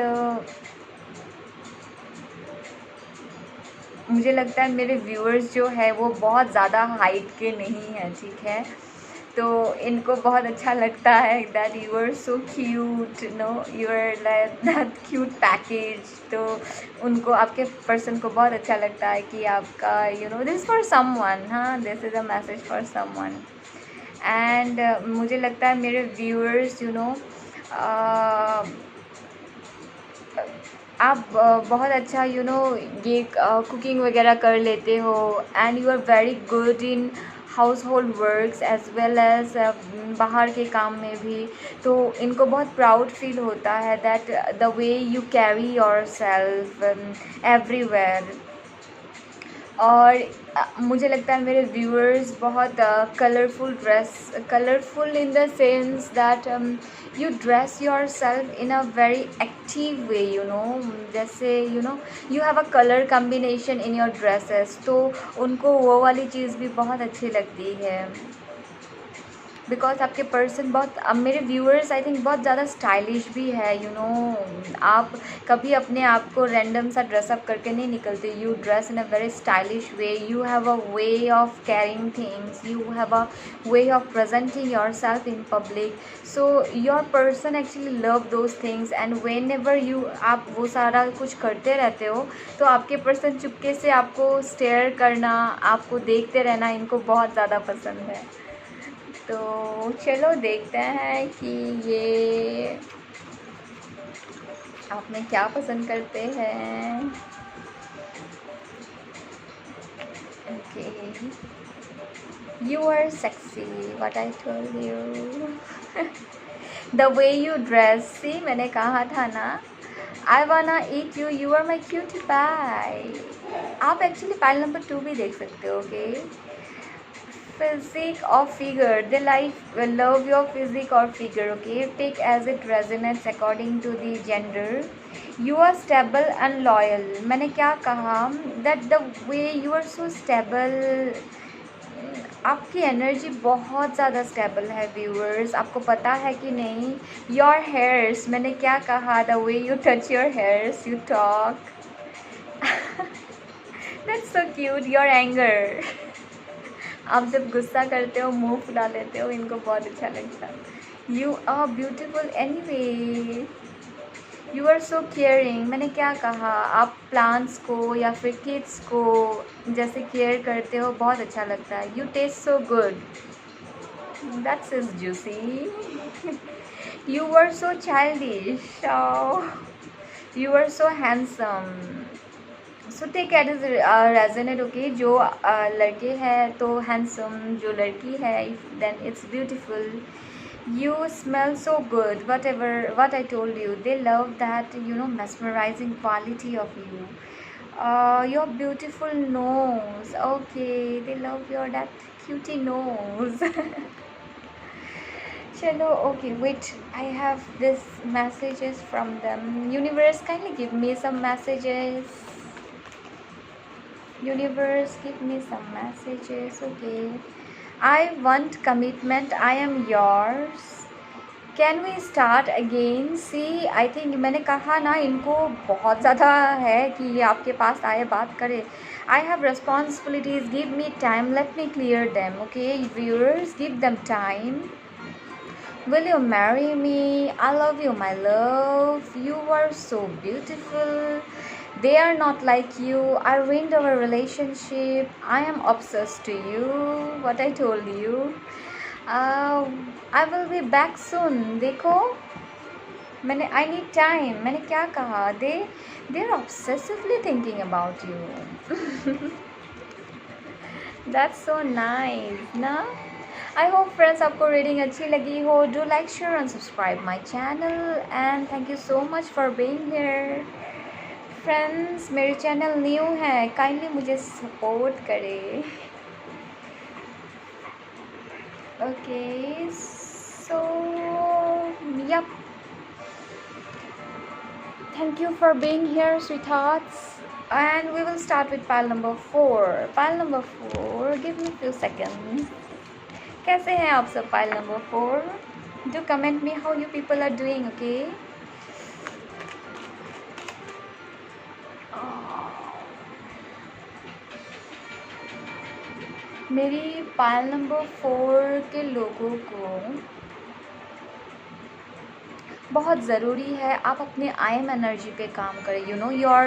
मुझे लगता है मेरे व्यूअर्स जो है वो बहुत ज़्यादा हाइट के नहीं हैं, ठीक है। तो इनको बहुत अच्छा लगता है that you are so cute, no you are like that cute package. तो उनको, आपके पर्सन को बहुत अच्छा लगता है कि आपका you know this for someone, हाँ this is a message for someone. And मुझे लगता है मेरे व्यूअर्स यू नो आप बहुत अच्छा यू नो ये कुकिंग वगैरह कर लेते हो and you are very good in household works as well as बाहर के काम में भी। तो इनको बहुत प्राउड फील होता है that the way you carry yourself everywhere. और मुझे लगता है मेरे व्यूअर्स बहुत colourful in the sense that you dress yourself in a very active way, you know, जैसे you know you have a colour combination in your dresses. तो उनको वो वाली चीज़ भी बहुत अच्छी लगती है बिकॉज आपके पर्सन बहुत, अब मेरे व्यूअर्स आई थिंक बहुत ज़्यादा स्टाइलिश भी है, यू नो। आप कभी अपने आप को रैंडम सा ड्रेसअप करके नहीं निकलते, you dress in a very stylish way, you have a way of carrying things, you have a way of presenting your self in public. So your person actually love those things and when ever you, आप वो सारा कुछ करते रहते हो तो आपके person चुपके से आपको स्टेयर करना, आपको देखते रहना इनको बहुत ज़्यादा पसंद है। तो चलो देखते हैं कि ये आप में क्या पसंद करते हैं। Okay, you are sexy, what I told you. The way you dress, see मैंने कहा था ना, I wanna eat you, you are my cute pie. आप एक्चुअली पाइल नंबर 2 भी देख सकते हो। Okay, physique or figure, they like love your physique or figure, okay, take as it resonates according to the gender. You are stable and loyal, मैंने क्या कहा, that the way you are so stable, आपकी energy बहुत ज़्यादा stable है viewers, आपको पता है कि नहीं। योर हेयर्स, मैंने क्या कहा, the way you touch your hairs, you talk, that's so cute. Your anger, आप जब गुस्सा करते हो मुंह फुला लेते हो, इनको बहुत अच्छा लगता है। You are beautiful anyway, you are so caring, मैंने क्या कहा, आप प्लांट्स को या फिर किड्स को जैसे केयर करते हो, बहुत अच्छा लगता है। You taste so good, that's is juicy. You are so childish, you are so handsome. So take at is resonate, okay, जो लड़के हैं तो हैंडसम, जो लड़की है then it's beautiful. You smell so good, whatever what I told you, they love that, you know, mesmerizing quality of you. Your beautiful nose, okay, they love your that cutie nose. Chalo, okay, wait, I have this messages from them. Universe, kindly give me some messages. Universe, give me some messages. Okay, I want commitment, I am yours. Can we start again, see I think मैंने कहा ना, इनको बहुत ज़्यादा है कि ये आपके पास आए, बात करे। I have responsibilities, give me time, let me clear them, okay viewers, give them time. Will you marry me, I love you my love, you are so beautiful, they are not like you, I ruined our relationship, I am obsessed to you, what I told you. I will be back soon, देखो मैंने, I need time, मैंने क्या कहा, they are obsessively thinking about you. That's so nice ना। I hope friends आपको reading अच्छी लगी हो। Do like, share and subscribe my channel and thank you so much for being here. Friends, मेरे channel new है, kindly मुझे support करें। Okay, so yep, thank you for being here sweethearts, and we will start with pile number 4. Pile number 4, give me few seconds. कैसे हैं आप सब pile number 4? Do comment me how you people are doing, okay? मेरी pile number 4 के लोगों को बहुत ज़रूरी है आप अपने आई एम एनर्जी पे काम करें, you know your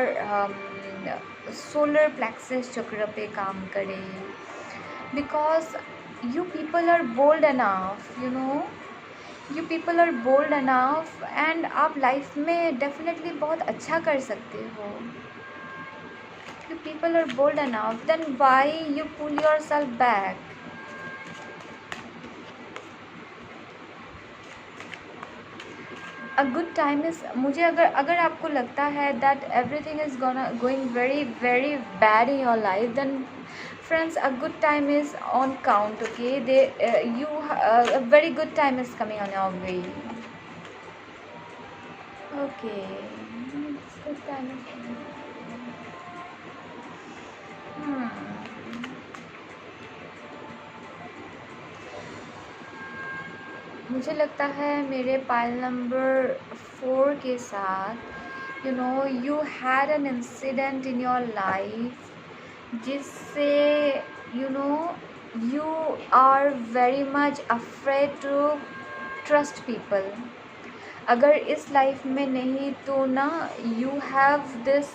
solar plexus chakra पे काम करें, because you people are bold enough, you people are bold enough and आप लाइफ में डेफिनेटली बहुत अच्छा कर सकते हो. You people are bold enough, then why you pull yourself back? A good time is, मुझे अगर आपको लगता है that everything is going very very bad in your life, then friends, a good time is on count. Okay, a very good time is coming on your way. Okay, it's good time is coming. मुझे लगता है मेरे pile number 4 के साथ you had an incident in your life जिससे you are very much afraid to trust people. अगर इस life में नहीं तो ना you have this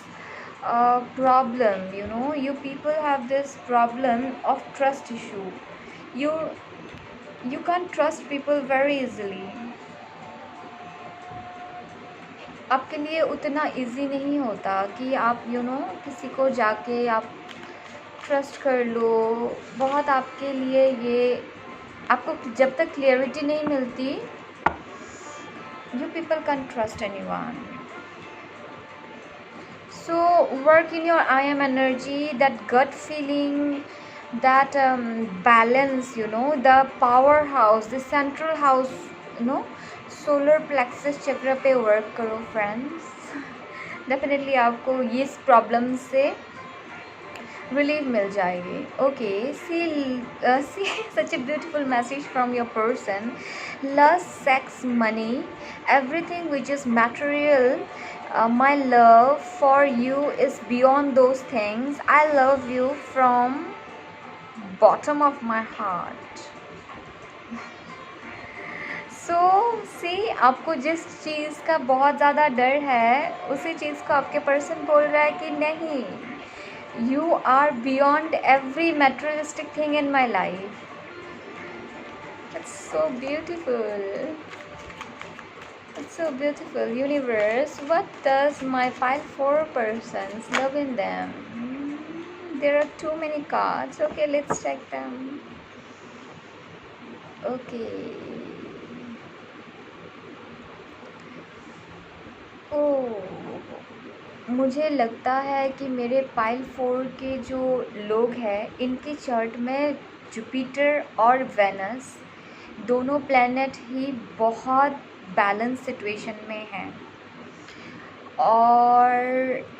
problem, you people have this problem of trust issue. You can't trust people very easily. आपके लिए उतना इजी नहीं होता कि आप किसी को जाके आप ट्रस्ट कर लो. बहुत आपके लिए ये आपको जब तक क्लियरिटी नहीं मिलती, you people can't trust anyone. So work in your I am energy, that gut feeling, that balance, the powerhouse, the central house, solar plexus chakra पे work करो friends. Definitely आपको ये प्रॉब्लम से relief मिल जाएगी. Okay, see such a beautiful message from your person. Lust, sex, money, everything which is material, my love for you is beyond those things. I love you from bottom of my heart. So see, आपको जिस चीज़ का बहुत ज़्यादा डर है उसी चीज़ को आपके पर्सन बोल रहा है कि नहीं, you are beyond every materialistic thing in my life. It's so beautiful. It's so beautiful. Universe, what does my pile 4 persons love in them? There are too many cards. Okay, let's check them. Okay. मुझे लगता है कि मेरे pile 4 के जो लोग हैं इनके चार्ट में जुपिटर और वेनस दोनों प्लैनेट ही बहुत बैलेंस सिचुएशन में हैं. और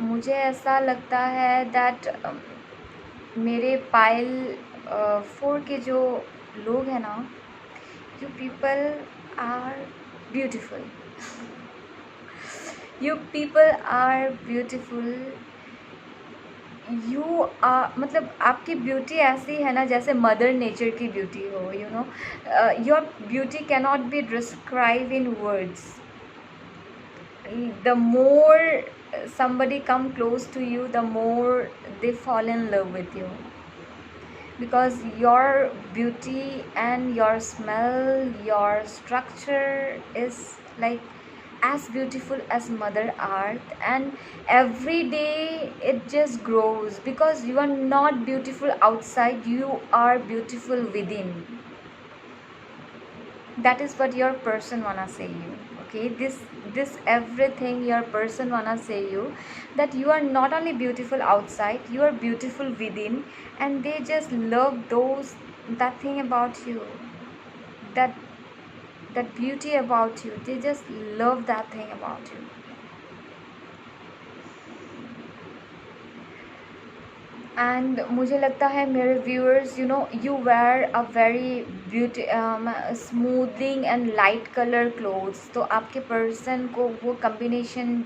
मुझे ऐसा लगता है दैट मेरे पाइल 4 के जो लोग हैं ना, you people are beautiful. You people are beautiful. You are मतलब आपकी ब्यूटी ऐसी है ना जैसे मदर नेचर की ब्यूटी हो. Your beauty cannot be described in words. The more somebody come close to you, the more they fall in love with you, because your beauty and your smell, your structure is like as beautiful as mother earth, and every day it just grows, because you are not beautiful outside, you are beautiful within. That is what your person wanna say you. Okay, this everything your person wanna say you, that you are not only beautiful outside, you are beautiful within, and they just love that thing about you, that beauty about you. They just love that thing about you. And मुझे लगता है मेरे viewers, you wear a very smoothing and light color clothes. तो आपके person को वो combination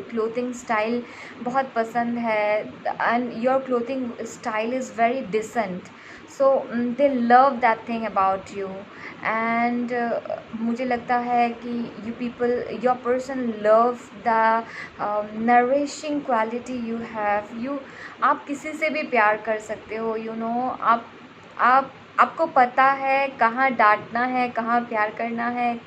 clothing style बहुत पसंद है, and your clothing style is very decent. So they love that thing about you and मुझे लगता है कि you people your person love the nourishing quality you have you. आप किसी से भी प्यार कर सकते हो, यू नो। आपको पता है कहाँ डांटना है, कहाँ प्यार करना है।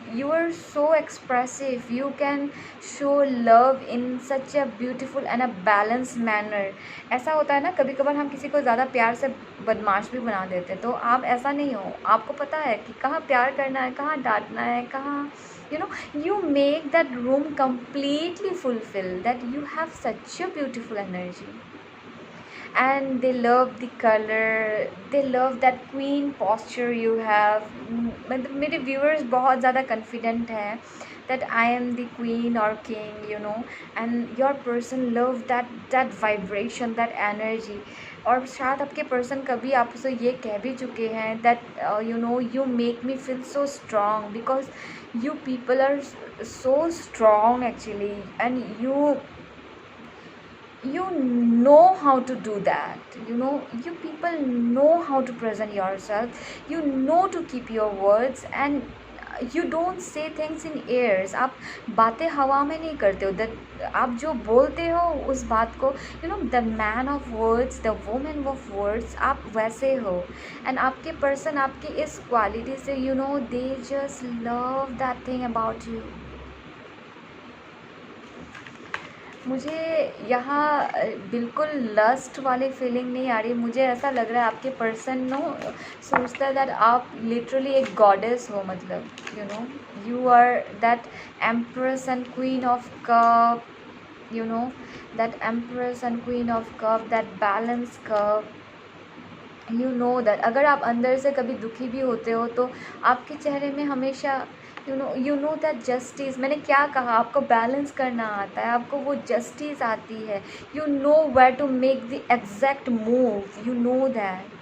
You are so expressive, you can show love in such a beautiful and a balanced manner। ऐसा होता है ना, कभी कभार हम किसी को ज़्यादा प्यार से बदमाश भी बना देते हैं, तो आप ऐसा नहीं हो। आपको पता है कि कहाँ प्यार करना है, कहाँ डांटना है, कहाँ you know you make that room completely fulfill that you have such a beautiful energy and they love the color, they love that queen posture you have। मतलब मेरे viewers बहुत ज़्यादा confident हैं that I am the queen or king, you know, and your person love that vibration, that energy। और शायद आपके person कभी आपसे ये कह भी चुके हैं that you know you make me feel so strong because you people are so strong actually and you know how to do that, you know, you people know how to present yourself, you know to keep your words and you don't say things in airs। आप बातें हवा में नहीं करते हो, that आप जो बोलते हो उस बात को, you know, the man of words, the woman of words, आप वैसे हो। and आपके person आपकी इस quality से, you know, they just love that thing about you। मुझे यहाँ बिल्कुल लस्ट वाली फीलिंग नहीं आ रही। मुझे ऐसा लग रहा है आपके पर्सन नो सोचता है दैट आप लिटरली एक गॉडेस हो, मतलब you know you are that empress and queen of cup, you know that empress and queen of cup, that balance cup. You know that अगर आप अंदर से कभी दुखी भी होते हो तो आपके चेहरे में हमेशा यू नो दैट जस्टिस। मैंने क्या कहा, आपको बैलेंस करना आता है, आपको वो जस्टिस आती है। You know where to make the exact move, you know that.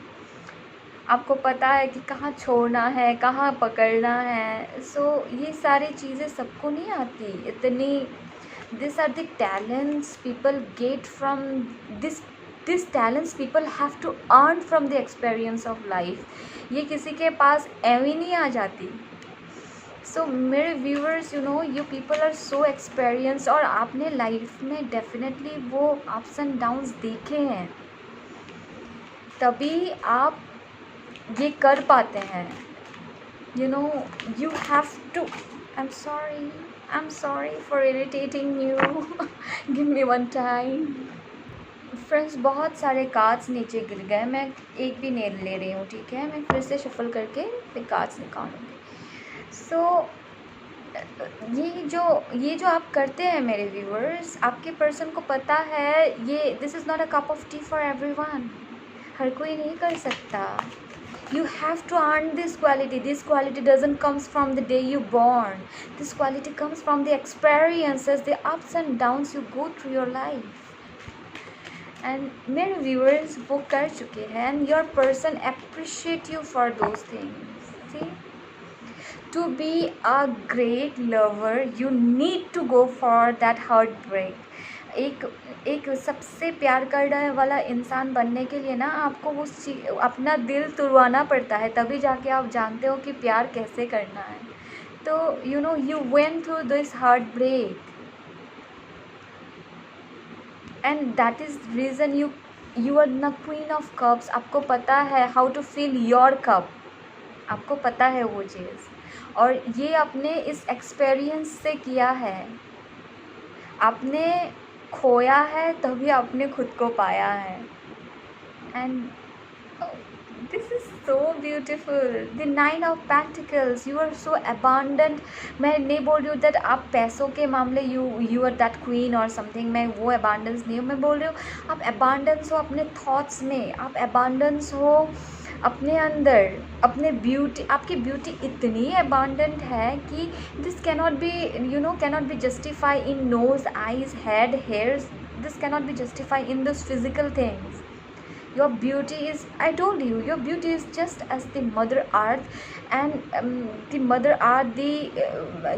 आपको पता है कि कहाँ छोड़ना है, कहाँ पकड़ना है। सो ये सारी चीज़ें सबको नहीं आती इतनी। This are the talents people get from this talents people have to earn from the experience of life. ये किसी के पास एवं नहीं आ जाती। सो मेरे viewers, you know you people are so experience और आपने लाइफ में डेफिनेटली वो अप्स एंड डाउन्स देखे हैं, तभी आप ये कर पाते हैं। You know you have to. I am sorry for irritating you. Give me one time. Friends, बहुत सारे कार्ड्स नीचे गिर गए, मैं एक भी नहीं ले रही हूँ, ठीक है। मैं फिर से शफल करके फिर कार्ड्स निकालूंगी। सो ये जो आप करते हैं मेरे व्यूअर्स, आपके पर्सन को पता है ये this is not a cup of tea for everyone. हर कोई नहीं कर सकता। You have to earn this quality. This quality doesn't comes from the day you born. This quality comes from the experiences, the ups and downs you go through your life. And मेरे viewers वो कर चुके हैं and your person appreciate you for those things. See? To be a great lover, you need to go for that heartbreak. एक सबसे प्यार करने वाला इंसान बनने के लिए ना आपको उस अपना दिल तुड़वाना पड़ता है, तभी जाके आप जानते हो कि प्यार कैसे करना है। तो you know you went through this heartbreak and that is reason you are the queen of cups. आपको पता है how to feel your cup, आपको पता है वो चीज़, और ये आपने इस एक्सपीरियंस से किया है। आपने खोया है तभी आपने खुद को पाया है। And this is so beautiful. The 9 of pentacles, you are so abundant. मैं नहीं बोल रही हूँ दैट आप पैसों के मामले यू आर दैट क्वीन और समथिंग, मैं वो अबांडेंस नहीं हूँ। मैं बोल रही हूँ आप अबांडेंस हो अपने थॉट्स में, आप अबांडेंस हो अपने अंदर, अपने ब्यूटी। आपकी ब्यूटी इतनी अबांडेंट है कि this cannot be cannot be justify in knows, eyes, head, hairs. This cannot be justify in this physical things. Your beauty is, I told you, your beauty is just as the mother earth, and the mother earth, the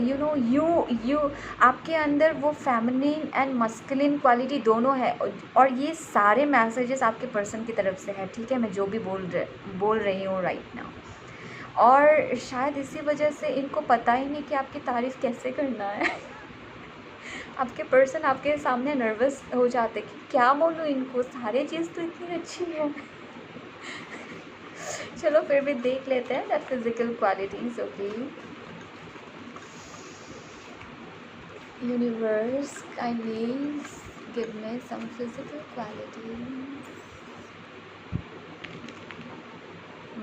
you आपके अंदर वो feminine and masculine quality दोनों है, और ये सारे messages आपके person की तरफ से है, ठीक है, मैं जो भी बोल रही हूँ राइट नाउ। और शायद इसी वजह से इनको पता ही नहीं कि आपकी तारीफ़ कैसे करना है। आपके पर्सन आपके सामने नर्वस हो जाते कि क्या बोलूँ इनको, सारी चीज़ तो इतनी अच्छी है। चलो फिर भी देख लेते हैं that physical qualities. Okay, universe kindly give me some physical qualities.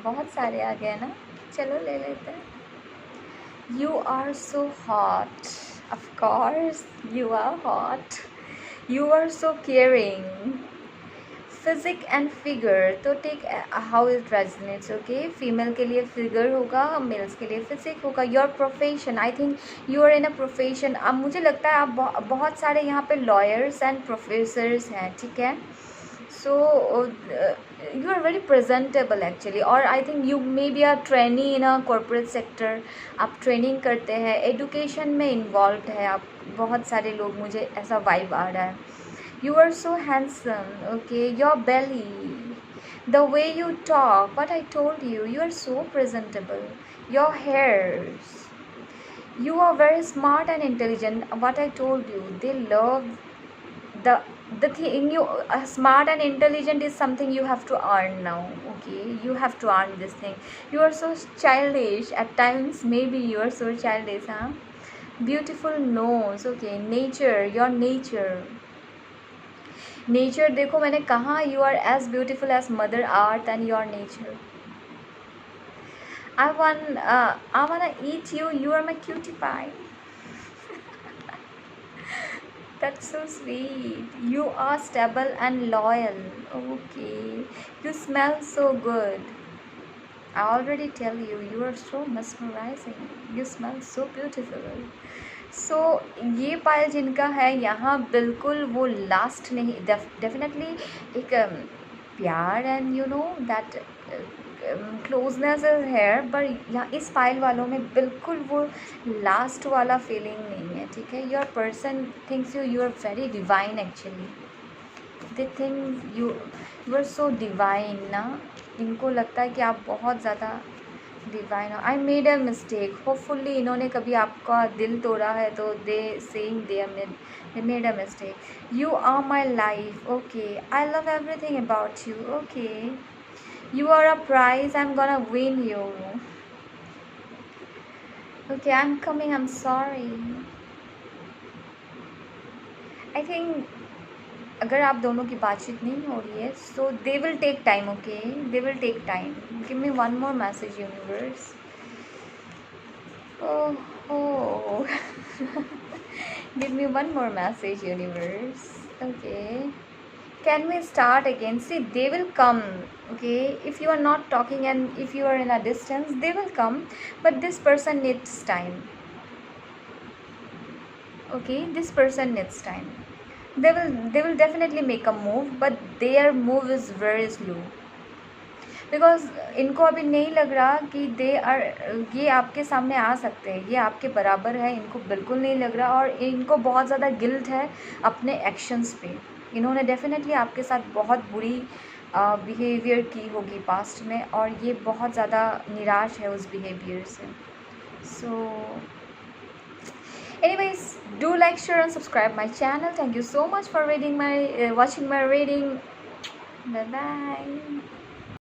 बहुत सारे आ गए ना, चलो ले लेते हैं। You are so hot, of course you are hot, you are so caring, physique and figure, तो take how it resonates. Okay, female के लिए फिगर होगा, मेल्स के लिए फिजिक होगा। Your profession, I think you are in a profession. अब मुझे लगता है आप बहुत सारे यहाँ पे लॉयर्स एंड प्रोफेसर्स हैं, ठीक है। So you are very presentable actually, और I think you may be are trainee in a corporate sector, आप ट्रेनिंग करते हैं, एडुकेशन में इन्वॉल्व है आप, बहुत सारे लोग, मुझे ऐसा वाइब आ रहा है। You are so handsome, okay, your belly, the way you talk, what I told you, you are so presentable, your hairs, you are very smart and intelligent, what I told you, they love the the thing you smart and intelligent is something you have to earn now, okay, you have to earn this thing. You are so childish at times, maybe you are so childish, huh? Beautiful nose, okay, nature, your nature, nature देखो मैंने कहा, you are as beautiful as Mother Earth and your nature. I wanna eat you, you are my cutie pie। That's so sweet, you are stable and loyal, okay, you smell so good, I already tell you, you are so mesmerizing, you smell so beautiful। सो ये पायल जिनका है यहाँ बिल्कुल वो last नहीं, definitely एक प्यार and you know that closeness is here, but यहाँ इस पायल वालों में बिल्कुल वो लास्ट वाला फीलिंग नहीं है, ठीक है। Your person thinks you are very divine actually, they think you are so divine ना, इनको लगता है कि आप बहुत ज़्यादा डिवाइन हो। I made a mistake, hopefully इन्होंने कभी आपका दिल तोड़ा है तो they saying they made a mistake. You are my life, okay, I love everything about you, okay, you are a prize, I am gonna win you, okay, I am coming, I am sorry. I think अगर आप दोनों की बातचीत नहीं हो रही है so they will take time, okay, they will take time. Give me one more message universe. oh give me one more message universe, okay, can we start again? See, they will come, okay, if you are not talking and if you are in a distance, they will come, but this person needs time, okay, this person needs time, they will definitely make a move, but their move is very slow, because इनको अभी नहीं लग रहा कि ये आपके सामने आ सकते हैं, ये आपके बराबर है, इनको बिल्कुल नहीं लग रहा, और इनको बहुत ज़्यादा गिल्ट है अपने एक्शंस पे। इन्होंने डेफिनेटली आपके साथ बहुत बुरी बिहेवियर की होगी पास्ट में, और ये बहुत ज़्यादा निराश है उस बिहेवियर से। सो anyways, do like, share and subscribe my channel. Thank you so much for watching my reading. Bye bye.